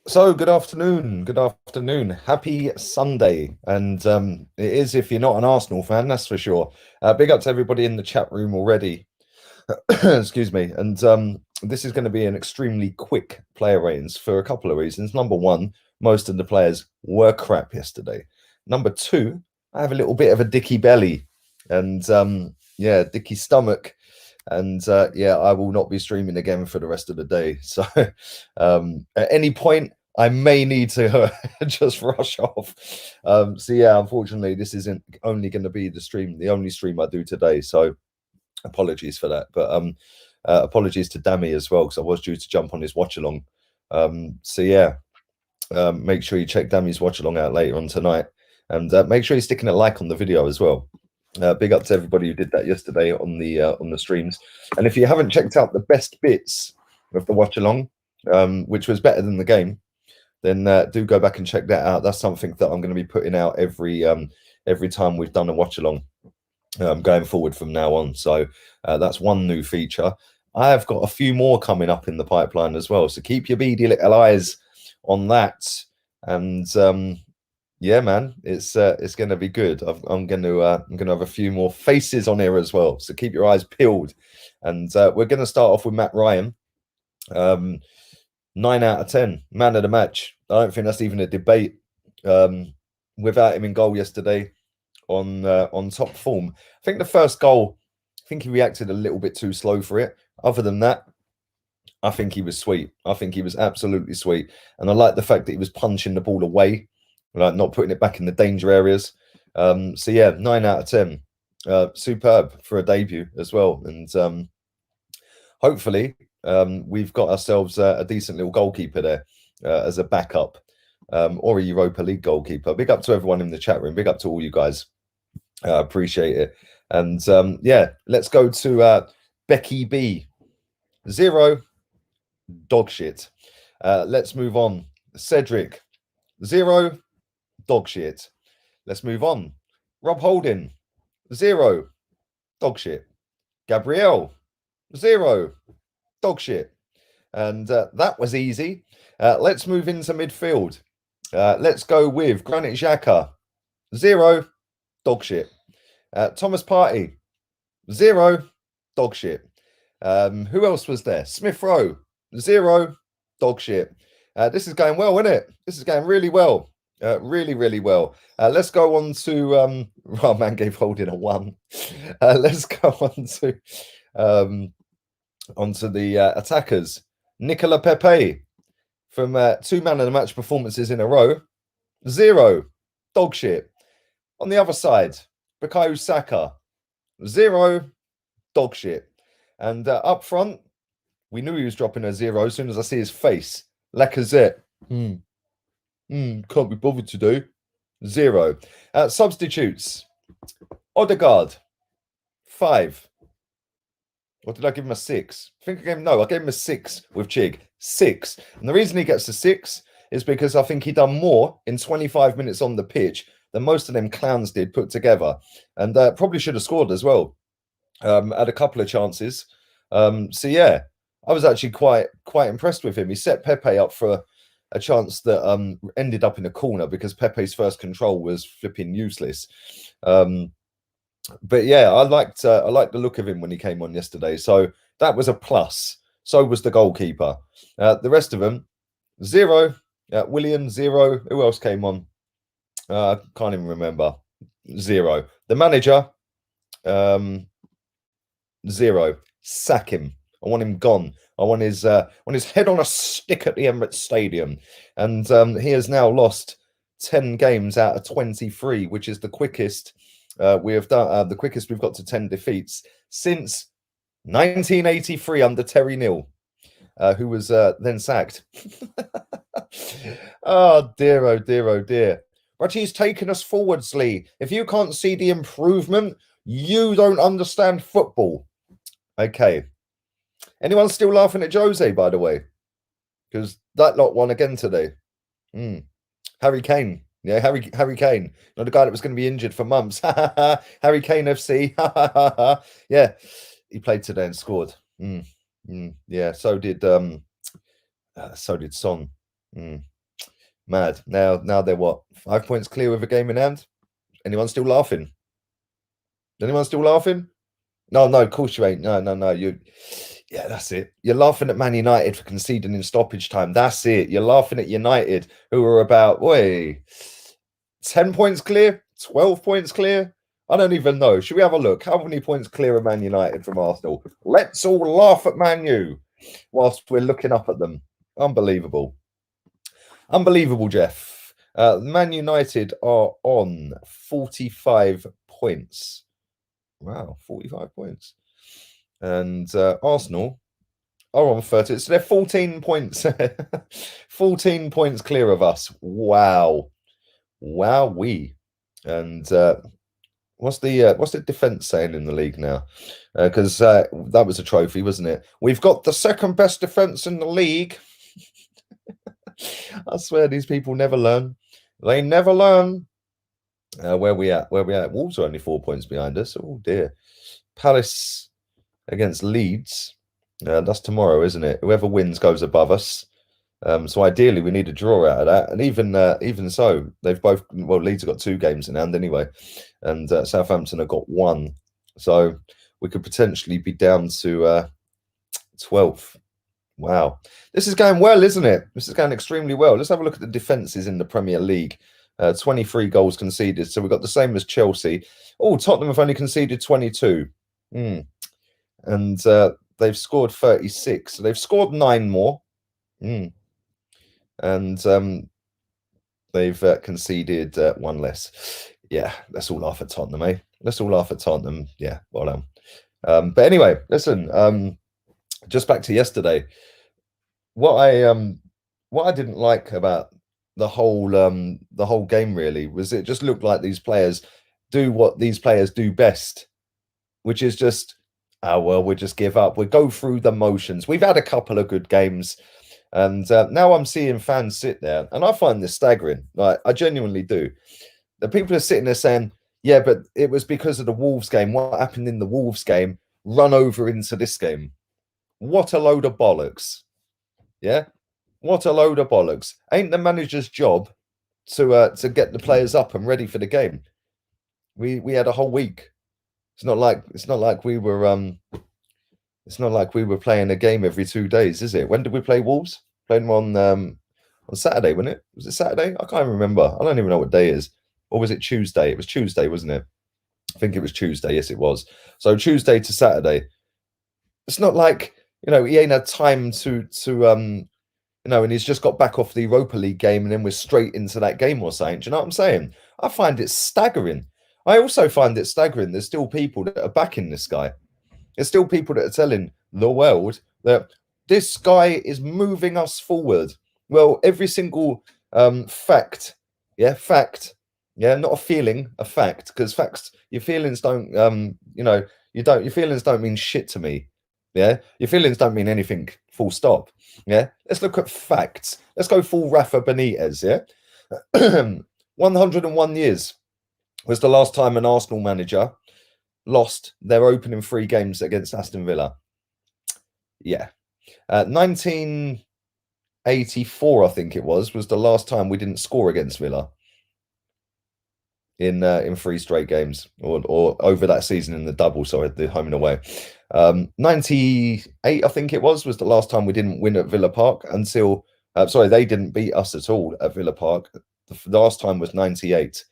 So, good afternoon. Good afternoon. Happy Sunday. And it is if you're not an Arsenal fan, that's for sure. Big up to everybody in the chat room already. Excuse me. And this is going to be an extremely quick player ratings for a couple of reasons. Number one, most of the players were crap yesterday. Number two, I have a little bit of a dicky belly and yeah, dicky stomach. And yeah, I will not be streaming again for the rest of the day. So at any point, I may need to just rush off. So yeah, unfortunately, this isn't only going to be the only stream I do today. So apologies for that. But apologies to Dammy as well, because I was due to jump on his watch along. So yeah, make sure you check Dammy's watch along out later on tonight, and make sure you're sticking a like on the video as well. Big up to everybody who did that yesterday on the streams. And if you haven't checked out the best bits of the watch along, which was better than the game, then do go back and check that out. That's something that I'm going to be putting out every time we've done a watch along going forward from now on. So that's one new feature. I have got a few more coming up in the pipeline as well. So keep your beady little eyes on that. And yeah, man, it's going to be good. I'm going to have a few more faces on here as well. So keep your eyes peeled. And we're going to start off with Matt Ryan. 9 out of 10, man of the match. I don't think that's even a debate. Without him in goal yesterday, on top form. I think the first goal, I think he reacted a little bit too slow for it. Other than that, I think he was sweet. I think he was absolutely sweet. And I like the fact that he was punching the ball away, like not putting it back in the danger areas. So yeah, 9 out of 10. Superb for a debut as well. And hopefully we've got ourselves a decent little goalkeeper there as a backup, or a Europa League goalkeeper. Big up to everyone in the chat room. Big up to all you guys. Appreciate it. And yeah, let's go to Becky B. 0, dog shit. Let's move on. Cedric, 0, dog shit. Let's move on. Rob Holding, 0, dog shit. Gabrielle, 0, dog shit. And that was easy. Let's move into midfield. Let's go with Granit Xhaka, 0, dog shit. Thomas Partey, 0, dog shit. Who else was there? Smith Rowe, 0, dog shit. This is going well, isn't it? This is going really well. Really, really well. Let's go on to well, man gave Holding a 1. Let's go on to onto the attackers. Nicola Pepe from 2 man of the match performances in a row, 0, dog shit. On the other side, Bukayo Saka, 0, dog shit. And up front, we knew he was dropping a 0 as soon as I see his face. Lacazette, can't be bothered to do, 0. Substitutes, Odegaard, 5. Or did I give him a 6? I think I gave him a 6 with Chig. 6. And the reason he gets a 6 is because I think he done more in 25 minutes on the pitch than most of them clowns did put together. And probably should have scored as well. Had a couple of chances. So yeah, I was actually quite impressed with him. He set Pepe up for a chance that ended up in a corner because Pepe's first control was flipping useless. But yeah, I liked the look of him when he came on yesterday. So that was a plus. So was the goalkeeper. The rest of them, 0. William, 0. Who else came on? Can't even remember. 0. The manager, 0. Sack him. I want him gone. I want his head on a stick at the Emirates Stadium. And he has now lost 10 games out of 23, which is the quickest we have done. The quickest we've got to 10 defeats since 1983 under Terry Neal, who was then sacked. Oh dear, oh dear, oh dear. But he's taken us forwards, Lee. If you can't see the improvement, you don't understand football. Okay. Anyone still laughing at Jose, by the way? Because that lot won again today. Harry Kane. Yeah, Harry Kane. Not the guy that was going to be injured for months. Harry Kane FC. Yeah, he played today and scored. Yeah, so did Son. Mad. Now they're what? 5 points clear with a game in hand. Anyone still laughing? Anyone still laughing? No, of course you ain't. No. Yeah, that's it. You're laughing at Man United for conceding in stoppage time. That's it. You're laughing at United, who are about, 10 points clear, 12 points clear. I don't even know. Should we have a look? How many points clear are Man United from Arsenal? Let's all laugh at Man U whilst we're looking up at them. Unbelievable. Unbelievable, Jeff. Man United are on 45 points. Wow, 45 points. And Arsenal are on 30. So they're 14 points. 14 points clear of us. Wow. Wowee. And what's the defense saying in the league now? Because that was a trophy, wasn't it? We've got the second best defense in the league. I swear these people never learn. They never learn. Where we at? Wolves are only 4 points behind us. Oh dear. Palace against Leeds. That's tomorrow, isn't it? Whoever wins goes above us. So ideally, we need a draw out of that. And even so, they've both. Well, Leeds have got 2 games in hand anyway, and Southampton have got 1. So we could potentially be down to 12th. Wow, this is going well, isn't it? This is going extremely well. Let's have a look at the defences in the Premier League. 23 goals conceded, so we've got the same as Chelsea. Oh, Tottenham have only conceded 22. And they've scored 36, so they've scored 9 more. And they've conceded 1 less. Yeah, let's all laugh at Tottenham, eh? Let's all laugh at Tottenham. Yeah, well done. But anyway, listen, just back to yesterday. What I didn't like about the whole game really was it just looked like these players do what these players do best, which is just, oh well, we'll just give up. We'll go through the motions. We've had a couple of good games, and now I'm seeing fans sit there, and I find this staggering. Like, I genuinely do. The people are sitting there saying, yeah, but it was because of the Wolves game. What happened in the Wolves game run over into this game? What a load of bollocks. Yeah? What a load of bollocks. Ain't the manager's job to get the players up and ready for the game? We had a whole week. It's not like we were playing a game every 2 days, is it? When did we play Wolves? Played them on Saturday, wasn't it? Was it Saturday? I can't remember. I don't even know what day it is. Or was it Tuesday? It was Tuesday, wasn't it? I think it was Tuesday. Yes, it was. So Tuesday to Saturday. It's not like, he ain't had time to and he's just got back off the Europa League game and then we're straight into that game or something. Do you know what I'm saying? I find it staggering. I also find it staggering there's still people that are backing this guy. There's still people that are telling the world that this guy is moving us forward. Well, every single fact, not a feeling, a fact, because facts, your feelings don't, your feelings don't mean shit to me. Yeah, your feelings don't mean anything, full stop. Yeah, let's look at facts. Let's go full Rafa Benitez. Yeah, 101 years was the last time an Arsenal manager lost their opening 3 games against Aston Villa. Yeah, 1984, I think it was the last time we didn't score against Villa in 3 straight games, or over that season in the double. Sorry, the home and away. 98, I think it was the last time we didn't win at Villa Park until. They didn't beat us at all at Villa Park. The last time was 98.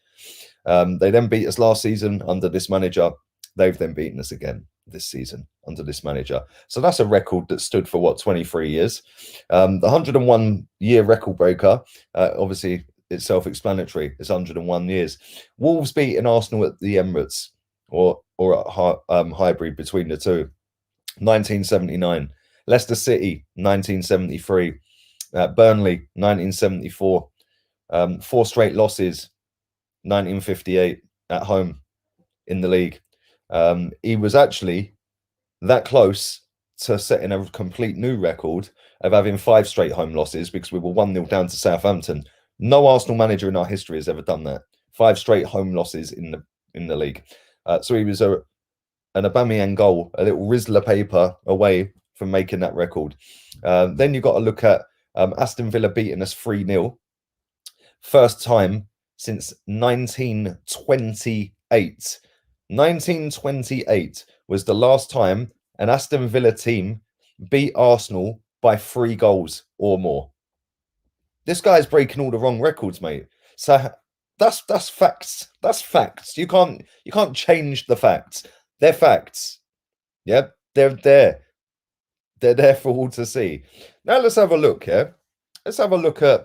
They then beat us last season under this manager. They've then beaten us again this season under this manager. So that's a record that stood for 23 years. The 101-year record breaker, obviously it's self-explanatory. It's 101 years. Wolves beating Arsenal at the Emirates, or at hybrid between the two. 1979. Leicester City, 1973. Burnley, 1974. 4 straight losses. 1958 at home in the league. He was actually that close to setting a complete new record of having 5 straight home losses, because we were 1-0 down to Southampton. No Arsenal manager in our history has ever done that. 5 straight home losses in the league. So he was an Aubameyang goal, a little Rizzler paper away from making that record. Then you've got to look at Aston Villa beating us 3-0 First time since 1928. 1928 was the last time an Aston Villa team beat Arsenal by 3 goals or more. This guy's breaking all the wrong records, mate. So that's facts. That's facts. You can't change the facts. They're facts. Yeah, they're there. They're there for all to see. Now let's have a look. Yeah, let's have a look at.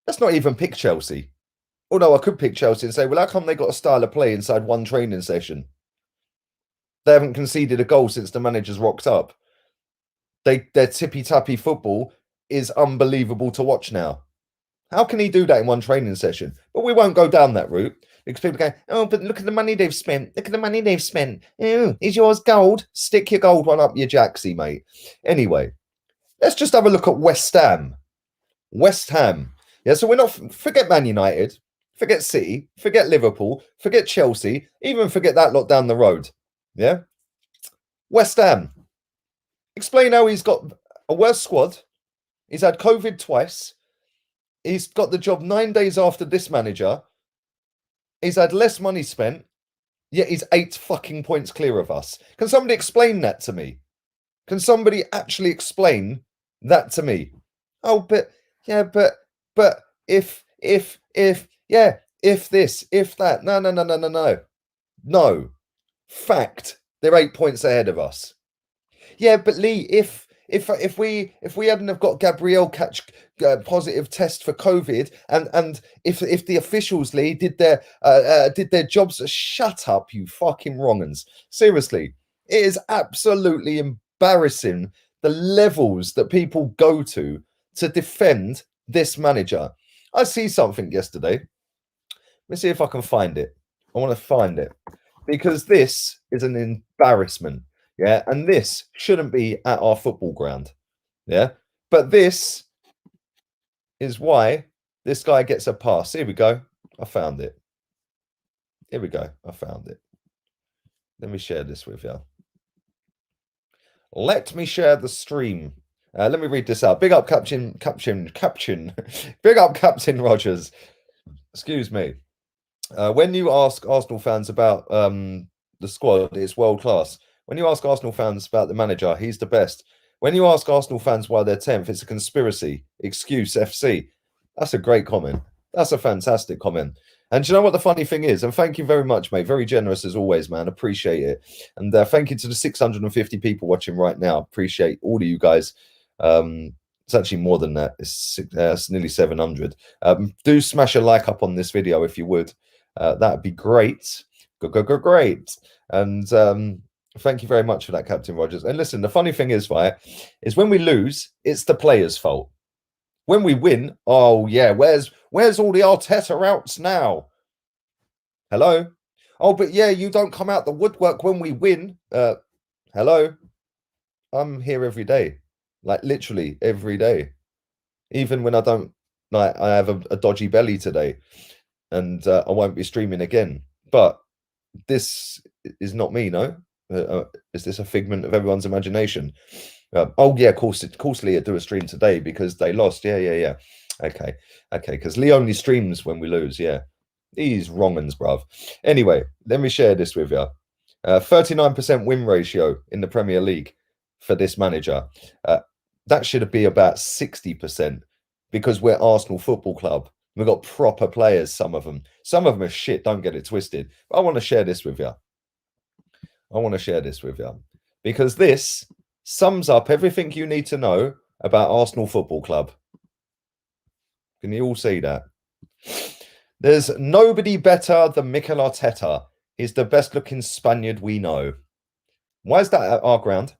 Let's not even pick Chelsea. Although I could pick Chelsea and say, well, how come they got a style of play inside one training session? They haven't conceded a goal since the manager's rocked up. Their tippy-tappy football is unbelievable to watch now. How can he do that in one training session? But we won't go down that route because people go, oh, but look at the money they've spent. Look at the money they've spent. Oh, is yours gold? Stick your gold one up your jacksy, mate. Anyway, let's just have a look at West Ham. West Ham. Yeah, so we're not, forget Man United, forget City, forget Liverpool, forget Chelsea, even forget that lot down the road. Yeah? West Ham. Explain how he's got a worse squad. He's had COVID twice. He's got the job 9 days after this manager. He's had less money spent, yet he's 8 fucking points clear of us. Can somebody explain that to me? Can somebody actually explain that to me? Oh, but yeah, but if this, if that. No. No. Fact. They're 8 points ahead of us. Yeah, but Lee, if we hadn't have got Gabriel catch positive test for COVID, and if the officials, Lee, did their jobs, shut up, you fucking wrong'uns. Seriously, it is absolutely embarrassing the levels that people go to defend this manager. I see something yesterday. Let me see if I can find it. I want to find it because this is an embarrassment. Yeah, and this shouldn't be at our football ground. Yeah, but this is why this guy gets a pass. Here we go. I found it. Here we go. I found it. Let me share this with you. Let me share the stream. Let me read this out. Big up Captain. Big up Captain Rogers. Excuse me. When you ask Arsenal fans about the squad, it's world class. When you ask Arsenal fans about the manager, he's the best. When you ask Arsenal fans why they're 10th, it's a conspiracy. Excuse FC. That's a great comment. That's a fantastic comment. And do you know what the funny thing is? And thank you very much, mate. Very generous as always, man. Appreciate it. And thank you to the 650 people watching right now. Appreciate all of you guys. It's actually more than that. It's nearly 700. Do smash a like up on this video if you would. That'd be great. Great. And thank you very much for that, Captain Rogers. And listen, the funny thing is, right, is when we lose, it's the players' fault. When we win, oh yeah, where's all the Arteta outs now? Hello? Oh, but yeah, you don't come out the woodwork when we win. Hello? I'm here every day. Like literally every day. Even when I don't, like, I have a dodgy belly today. And I won't be streaming again. But this is not me, no? Is this a figment of everyone's imagination? Oh yeah, of course Leah do a stream today because they lost. Yeah. Okay, because Lee only streams when we lose. Yeah, these wrong'uns, bruv. Anyway, let me share this with you. 39% win ratio in the Premier League for this manager. That should be about 60% because we're Arsenal Football Club. We've got proper players, some of them. Some of them are shit, don't get it twisted. But I want to share this with you. Because this sums up everything you need to know about Arsenal Football Club. Can you all see that? There's nobody better than Mikel Arteta. He's the best looking Spaniard we know. Why is that at our ground?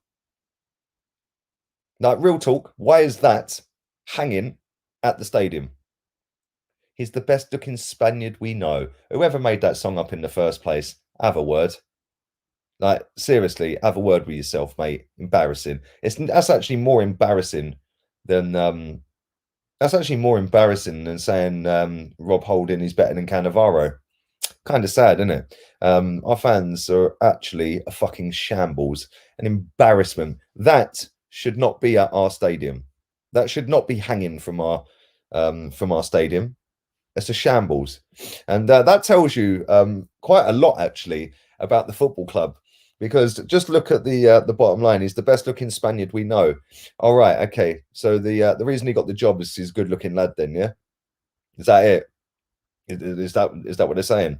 Like, real talk, why is that hanging at the stadium? He's the best looking Spaniard we know. Whoever made that song up in the first place, have a word. Like, seriously, have a word with yourself, mate. Embarrassing. That's actually more embarrassing than saying Rob Holding is better than Cannavaro. Kind of sad, isn't it? Our fans are actually a fucking shambles, an embarrassment. That should not be at our stadium. That should not be hanging from our stadium. It's a shambles, and that tells you quite a lot actually about the football club. Because just look at the bottom line. He's the best looking Spaniard we know. All right, okay. So the reason he got the job is he's a good looking lad. Then yeah, is that it? Is that what they're saying?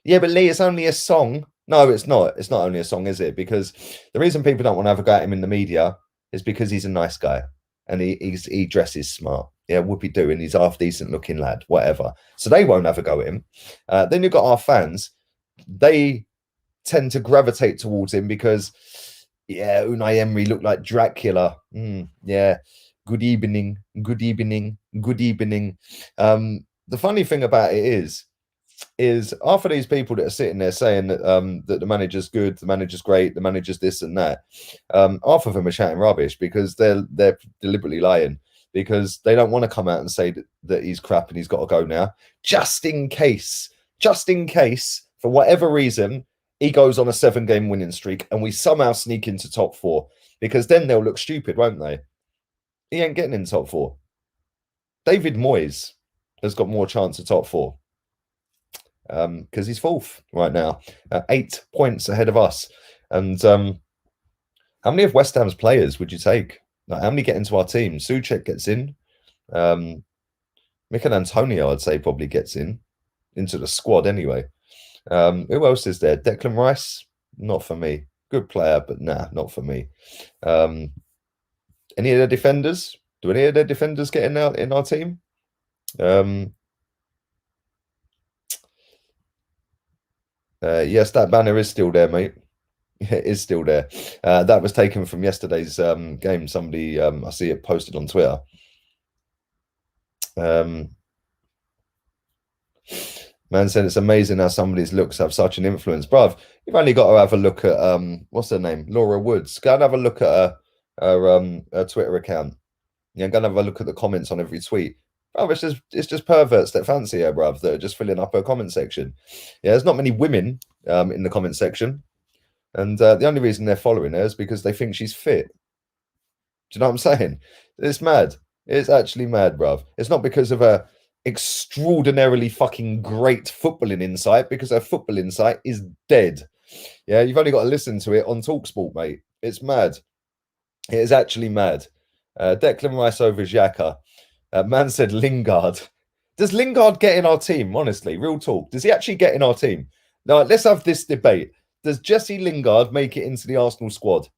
Yeah, but Lee, it's only a song. No, it's not. It's not only a song, is it? Because the reason people don't want to have a go at him in the media is because he's a nice guy and he dresses smart. Yeah, whoopie do, and he's half decent looking lad, whatever. So they won't have a go at him. Then you've got our fans. They tend to gravitate towards him because, yeah, Unai Emery looked like Dracula. Yeah, good evening, good evening, good evening. The funny thing about it is half of these people that are sitting there saying that the manager's good, the manager's great, the manager's this and that, half of them are chatting rubbish because they're deliberately lying because they don't want to come out and say that he's crap and he's got to go now, just in case, for whatever reason, he goes on a 7-game winning streak and we somehow sneak into top 4, because then they'll look stupid, won't they? He ain't getting in top 4. David Moyes has got more chance of top 4. Because he's 4th right now, 8 points ahead of us. And how many of West Ham's players would you take? Like, how many get into our team? Souček gets in. Mikel Antonio, I'd say, probably gets into the squad anyway. Who else is there? Declan Rice? Not for me. Good player, but nah, not for me. Any of the defenders? Do any of the defenders get in our team? Yes, that banner is still there, mate. It is still there. That was taken from yesterday's game. Somebody, I see it posted on Twitter. Man said it's amazing how somebody's looks have such an influence. Bruv, you've only got to have a look at, what's her name? Laura Woods. Go and have a look at her Twitter account. Yeah, go and have a look at the comments on every tweet. Bruv, it's just perverts that fancy her, bruv, that are just filling up her comment section. Yeah, there's not many women in the comment section. And the only reason they're following her is because they think she's fit. Do you know what I'm saying? It's mad. It's actually mad, bruv. It's not because of her extraordinarily fucking great footballing insight, because her football insight is dead. Yeah, you've only got to listen to it on TalkSport, mate. It's mad. It is actually mad. Declan Rice over Xhaka. Man said Lingard. Does Lingard get in our team? Honestly, real talk. Does he actually get in our team? Now, let's have this debate. Does Jesse Lingard make it into the Arsenal squad?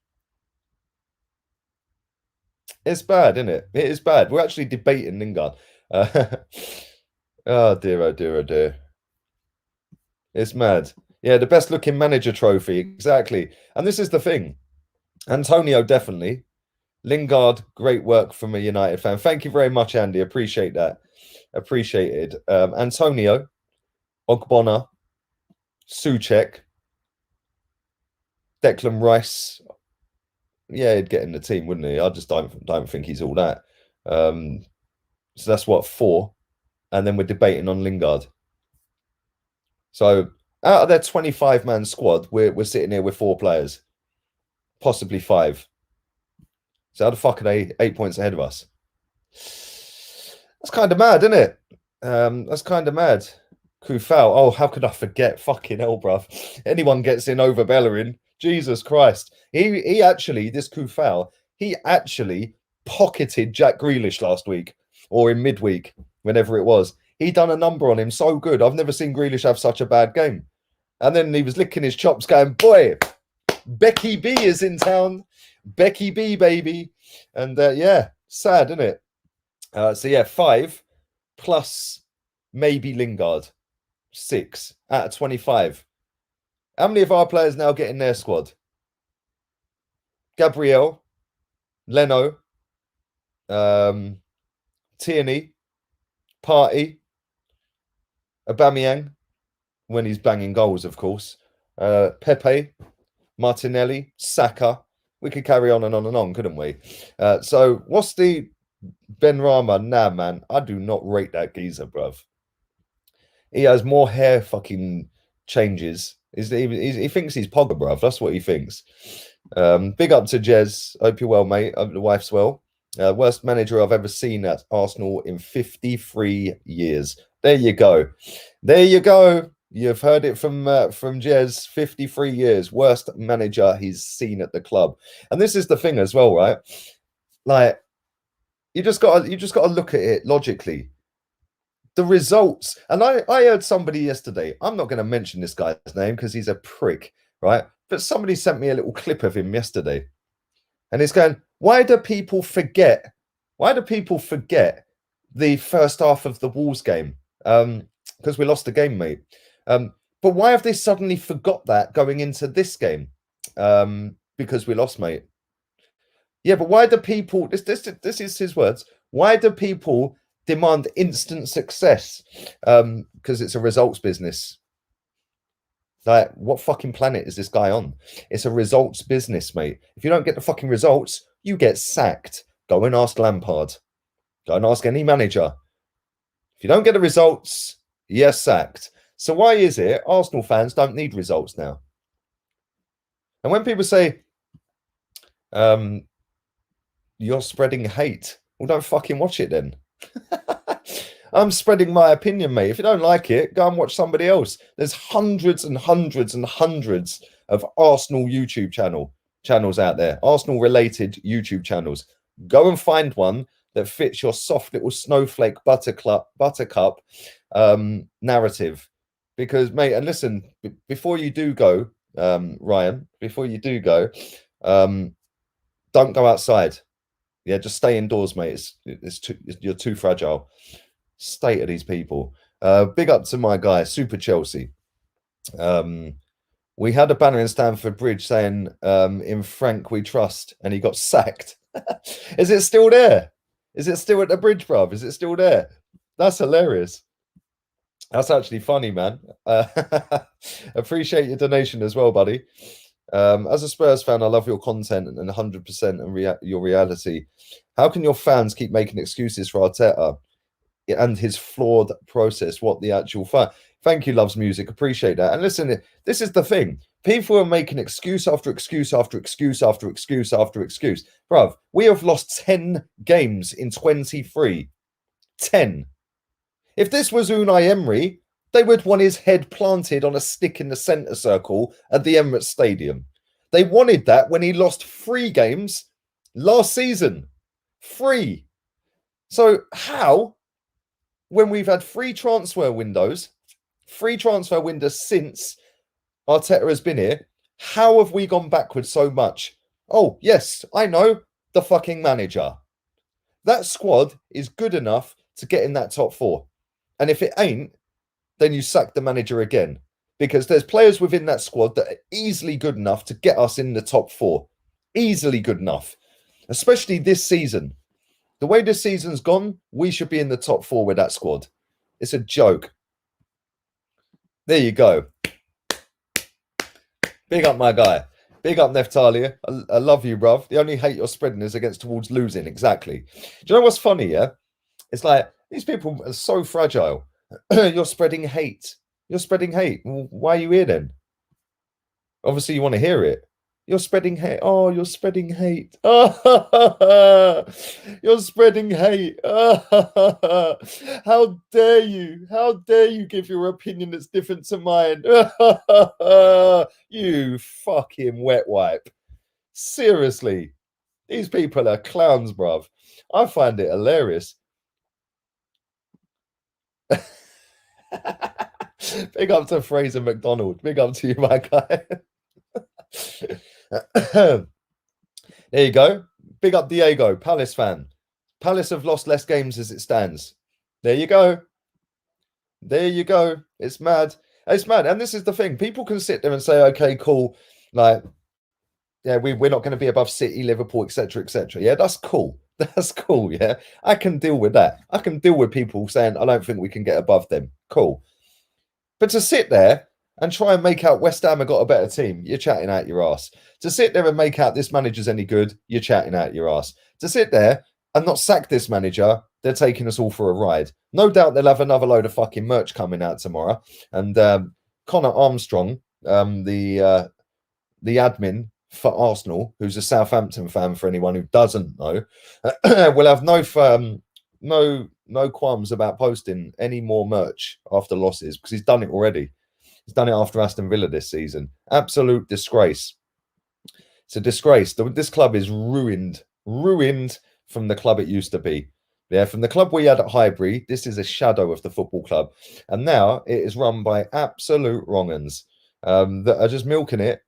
It's bad, isn't it? It is bad. We're actually debating Lingard. Oh dear, oh dear, oh dear. It's mad. Yeah, the best looking manager trophy. Exactly. And this is the thing. Antonio, definitely. Lingard, great work from a United fan. Thank you very much, Andy. Appreciate that. Appreciated. Antonio, Ogbonna, Souček, Declan Rice. Yeah, he'd get in the team, wouldn't he? I just don't think he's all that. So that's what, 4, and then we're debating on Lingard. So out of their 25-man squad, we're sitting here with 4 players, possibly 5. So how the fuck are they 8 points ahead of us? That's kind of mad, isn't it? That's kind of mad. Kufal. Oh, how could I forget? Fucking hell, bruv. Anyone gets in over Bellerin. Jesus Christ. He actually, this Kufal, he actually pocketed Jack Grealish last week, or in midweek, whenever it was. He done a number on him so good. I've never seen Grealish have such a bad game. And then he was licking his chops going, boy, Becky B is in town. Becky B, baby. And yeah, sad, isn't it? So yeah, 5 plus maybe Lingard. 6 out of 25. How many of our players now get in their squad? Gabriel, Leno, Tierney, Partey, Aubameyang, when he's banging goals, of course. Pepe, Martinelli, Saka. We could carry on and on and on, couldn't we? So what's the Benrahma? Nah, man, I do not rate that geezer, bruv. He has more hair fucking changes. He thinks he's Pogba, bruv. That's what he thinks. Big up to Jez. Hope you're well, mate. Hope the wife's well. Worst manager I've ever seen at Arsenal in 53 years. There you go. There you go. You've heard it from Jez. 53 years, worst manager he's seen at the club. And this is the thing as well, right? Like, you just got to look at it logically. The results, and I heard somebody yesterday. I'm not going to mention this guy's name because he's a prick, right? But somebody sent me a little clip of him yesterday, and he's going, "Why do people forget? Why do people forget the first half of the Wolves game? Because we lost the game, mate. But why have they suddenly forgot that going into this game? Because we lost, mate. Yeah, but why do people? This is his words. Why do people demand instant success? Because it's a results business. Like, what fucking planet is this guy on? It's a results business, mate. If you don't get the fucking results, you get sacked. Go and ask Lampard. Go and ask any manager. If you don't get the results, you're sacked. So why is it Arsenal fans don't need results now? And when people say, you're spreading hate, well, don't fucking watch it then. I'm spreading my opinion, mate. If you don't like it, go and watch somebody else. There's hundreds and hundreds and hundreds of Arsenal YouTube channels out there, Arsenal-related YouTube channels. Go and find one that fits your soft little snowflake buttercup narrative. Because, mate, and listen, before you do go, Ryan, before you do go, don't go outside. Yeah, just stay indoors, mate. You're too fragile. State of these people. Big up to my guy, Super Chelsea. We had a banner in Stamford Bridge saying, in Frank we trust, and he got sacked. Is it still there? Is it still at the bridge, bruv? Is it still there? That's hilarious. That's actually funny, man. Appreciate your donation as well, buddy. As a Spurs fan, I love your content and 100% and your reality. How can your fans keep making excuses for Arteta and his flawed process? What the actual fun? Thank you, Loves Music. Appreciate that. And listen, this is the thing. People are making excuse after excuse after excuse after excuse after excuse. Bruv, we have lost 10 games in 23. 10. If this was Unai Emery, they would want his head planted on a stick in the centre circle at the Emirates Stadium. They wanted that when he lost 3 games last season. 3. So how, when we've had 3 transfer windows since Arteta has been here, how have we gone backwards so much? Oh, yes, I know, the fucking manager. That squad is good enough to get in that top 4. And if it ain't, then you sack the manager again. Because there's players within that squad that are easily good enough to get us in the top 4. Easily good enough. Especially this season. The way this season's gone, we should be in the top 4 with that squad. It's a joke. There you go. Big up, my guy. Big up, Neftalia. I love you, bruv. The only hate you're spreading is towards losing. Exactly. Do you know what's funny, yeah? It's like, these people are so fragile. You're spreading hate. You're spreading hate. Well, why are you here then? Obviously, you want to hear it. You're spreading hate. Oh, you're spreading hate. You're spreading hate. How dare you? How dare you give your opinion that's different to mine? You fucking wet wipe. Seriously. These people are clowns, bruv. I find it hilarious. Big up to Fraser McDonald. Big up to you, my guy. There you go. Big up Diego, Palace fan. Palace have lost less games as it stands. There you go. There you go. It's mad. It's mad. And this is the thing. People can sit there and say, okay, cool. Like, yeah, we're not going to be above City, Liverpool, etc., etc. Yeah, that's cool. That's cool, yeah. I can deal with that. I can deal with people saying, I don't think we can get above them. Cool. But to sit there and try and make out West Ham have got a better team, you're chatting out your ass. To sit there and make out this manager's any good, you're chatting out your ass. To sit there and not sack this manager, they're taking us all for a ride. No doubt they'll have another load of fucking merch coming out tomorrow. And Connor Armstrong, the admin for Arsenal, who's a Southampton fan for anyone who doesn't know, will have no no qualms about posting any more merch after losses because he's done it already. He's done it after Aston Villa this season. Absolute disgrace. It's a disgrace. This club is ruined from the club it used to be. Yeah, from the club we had at Highbury, this is a shadow of the football club. And now it is run by absolute wrong-uns that are just milking it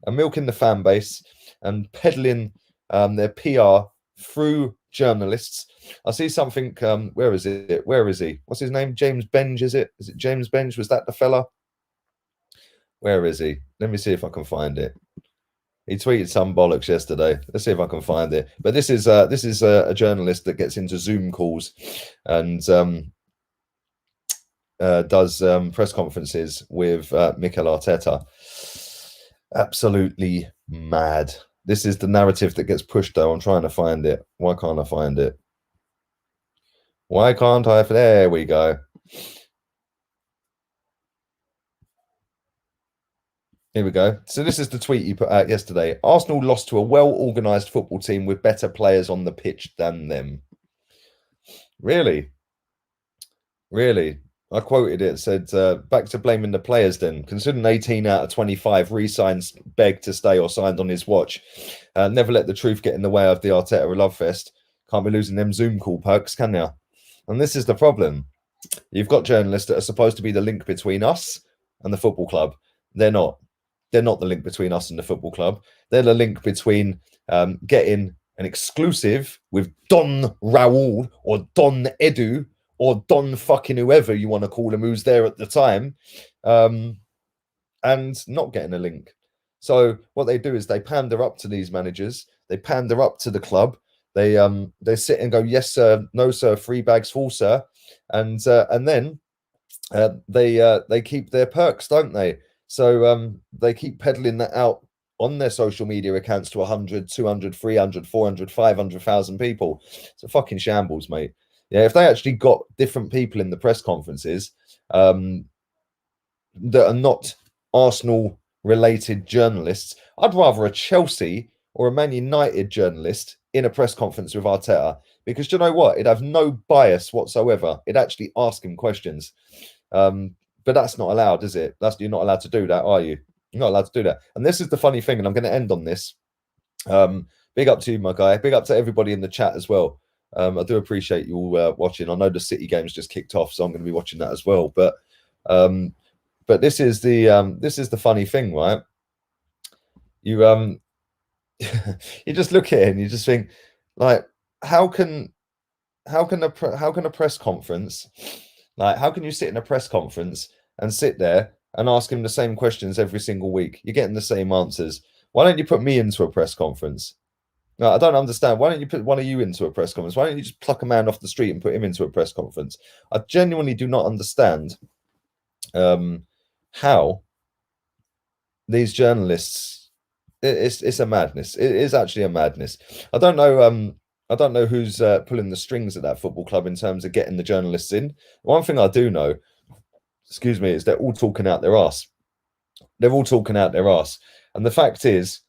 and milking the fan base and peddling their PR through journalists. I see something. Where is it? Where is he? What's his name? James Benge, is it? Is it James Benge? Was that the fella? Where is he? Let me see if I can find it. He tweeted some bollocks yesterday. Let's see if I can find it. But this is a journalist that gets into Zoom calls and does press conferences with Mikel Arteta. Absolutely mad. This is the narrative that gets pushed, though. I'm trying to find it. Why can't I find it? Why can't I? There we go. Here we go. So this is the tweet you put out yesterday. Arsenal lost to a well-organised football team with better players on the pitch than them. Really? Really? I quoted it, said, back to blaming the players then. Considering 18 out of 25 re-signs begged to stay or signed on his watch. Never let the truth get in the way of the Arteta love fest. Can't be losing them Zoom call perks, can you? And this is the problem. You've got journalists that are supposed to be the link between us and the football club. They're not. They're not the link between us and the football club. They're the link between getting an exclusive with Don Raul or Don Edu or Don fucking whoever you want to call him who's there at the time, and not getting a link. So what they do is they pander up to these managers. They pander up to the club. They sit and go, yes, sir, no, sir, 3 bags full, sir. And then they keep their perks, don't they? So they keep peddling that out on their social media accounts to 100, 200, 300, 400, 500,000 people. It's a fucking shambles, mate. Yeah, if they actually got different people in the press conferences that are not Arsenal-related journalists, I'd rather a Chelsea or a Man United journalist in a press conference with Arteta, because you know what? It'd have no bias whatsoever. It'd actually ask him questions. But that's not allowed, is it? You're not allowed to do that, are you? You're not allowed to do that. And this is the funny thing, and I'm going to end on this. Big up to you, my guy. Big up to everybody in the chat as well. I do appreciate you all watching. I know the City game's just kicked off, so I'm going to be watching that as well. But this is the funny thing, right? You you just look at it and you just think, like, how can a press conference, like, how can you sit in a press conference and sit there and ask him the same questions every single week? You're getting the same answers. Why don't you put me into a press conference? No, I don't understand. Why don't you put one of you into a press conference? Why don't you just pluck a man off the street and put him into a press conference? I genuinely do not understand how these journalists. It's a madness. It is actually a madness. I don't know who's pulling the strings at that football club in terms of getting the journalists in. One thing I do know, excuse me, is they're all talking out their ass. They're all talking out their ass, and the fact is,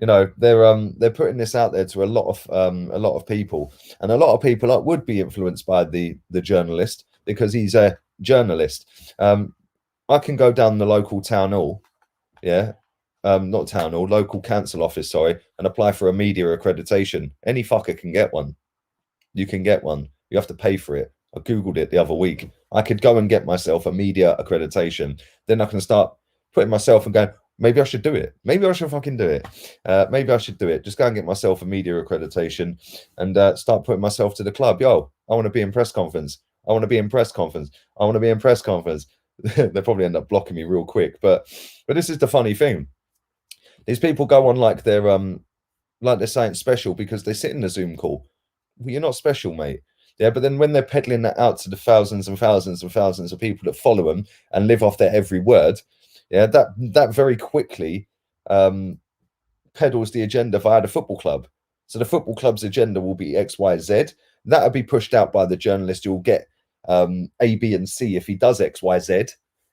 you know, they're putting this out there to a lot of people, and a lot of people would be influenced by the journalist because he's a journalist. I can go down the local town hall, yeah, not town hall, local council office, sorry, and apply for a media accreditation. Any fucker can get one. You can get one. You have to pay for it. I googled it the other week. I could go and get myself a media accreditation. Then I can start putting myself and going, maybe I should do it. Maybe I should fucking do it. Maybe I should do it. Just go and get myself a media accreditation and start putting myself to the club. Yo, I want to be in press conference. I want to be in press conference. I want to be in press conference. They'll probably end up blocking me real quick. But this is the funny thing. These people go on like they're saying special because they sit in a Zoom call. Well, you're not special, mate. Yeah, but then when they're peddling that out to the thousands and thousands and thousands of people that follow them and live off their every word, yeah, that very quickly peddles the agenda via the football club. So the football club's agenda will be X, Y, Z. That'll be pushed out by the journalist. You'll get A, B, and C if he does X, Y, Z.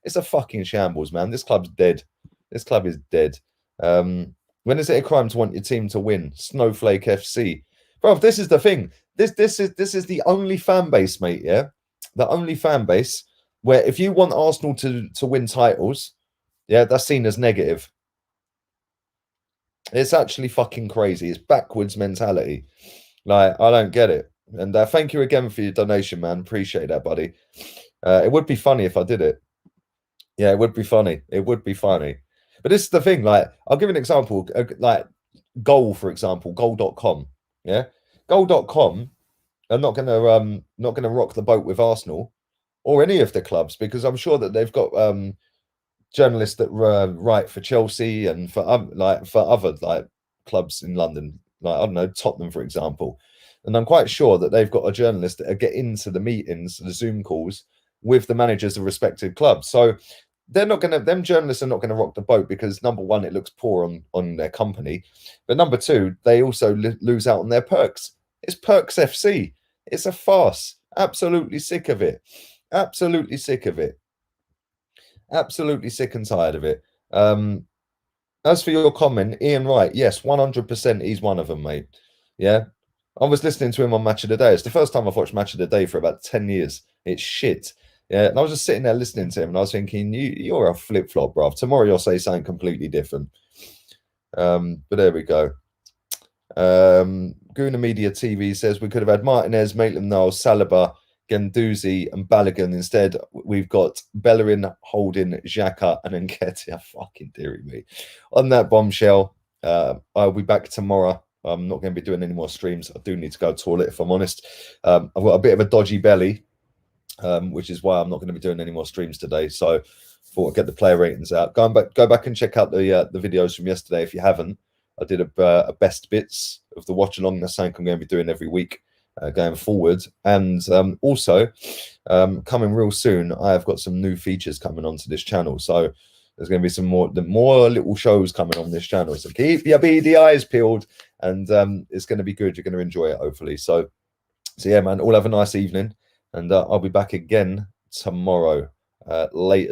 It's a fucking shambles, man. This club's dead. This club is dead. When is it a crime to want your team to win? Snowflake FC. bro. This is the thing. This is the only fan base, mate. Yeah, the only fan base where if you want Arsenal to win titles, yeah, that's seen as negative. It's actually fucking crazy. It's backwards mentality. Like, I don't get it. And thank you again for your donation, man. Appreciate that, buddy. It would be funny if I did it. Yeah, it would be funny. It would be funny. But this is the thing. Like, I'll give an example. Like, Goal, for example, goal.com. Yeah. Goal.com are not gonna rock the boat with Arsenal or any of the clubs, because I'm sure that they've got journalists that write for Chelsea and for other like clubs in London, like, I don't know, Tottenham, for example. And I'm quite sure that they've got a journalist that get into the meetings, the Zoom calls with the managers of respective clubs. So they're not gonna them journalists are not gonna rock the boat, because number one, it looks poor on their company, but number two, they also lose out on their perks. It's Perks FC. It's a farce. Absolutely sick of it. Absolutely sick of it. Absolutely sick and tired of it. As for your comment, Ian Wright, yes, 100% he's one of them, mate. Yeah. I was listening to him on Match of the Day. It's the first time I've watched Match of the Day for about 10 years. It's shit. Yeah. And I was just sitting there listening to him and I was thinking, you're a flip flop, bruv. Tomorrow you'll say something completely different. But there we go. Guna Media TV says we could have had Martinez, Maitland-Niles, Saliba, Guendouzi and Balogun. Instead, we've got Bellerin, Holding, Xhaka and Nketiah. Fucking dearie me. On that bombshell, I'll be back tomorrow. I'm not going to be doing any more streams. I do need to go to the toilet, if I'm honest. I've got a bit of a dodgy belly, which is why I'm not going to be doing any more streams today. So thought I'd get the player ratings out. Go back and check out the videos from yesterday if you haven't. I did a best bits of the watch along. That's something I'm going to be doing every week going forward. And also, coming real soon, I have got some new features coming onto this channel. So there's going to be some more little shows coming on this channel. So keep your beady eyes peeled, and it's going to be good. You're going to enjoy it, hopefully. So yeah, man, all have a nice evening, and I'll be back again tomorrow. Later.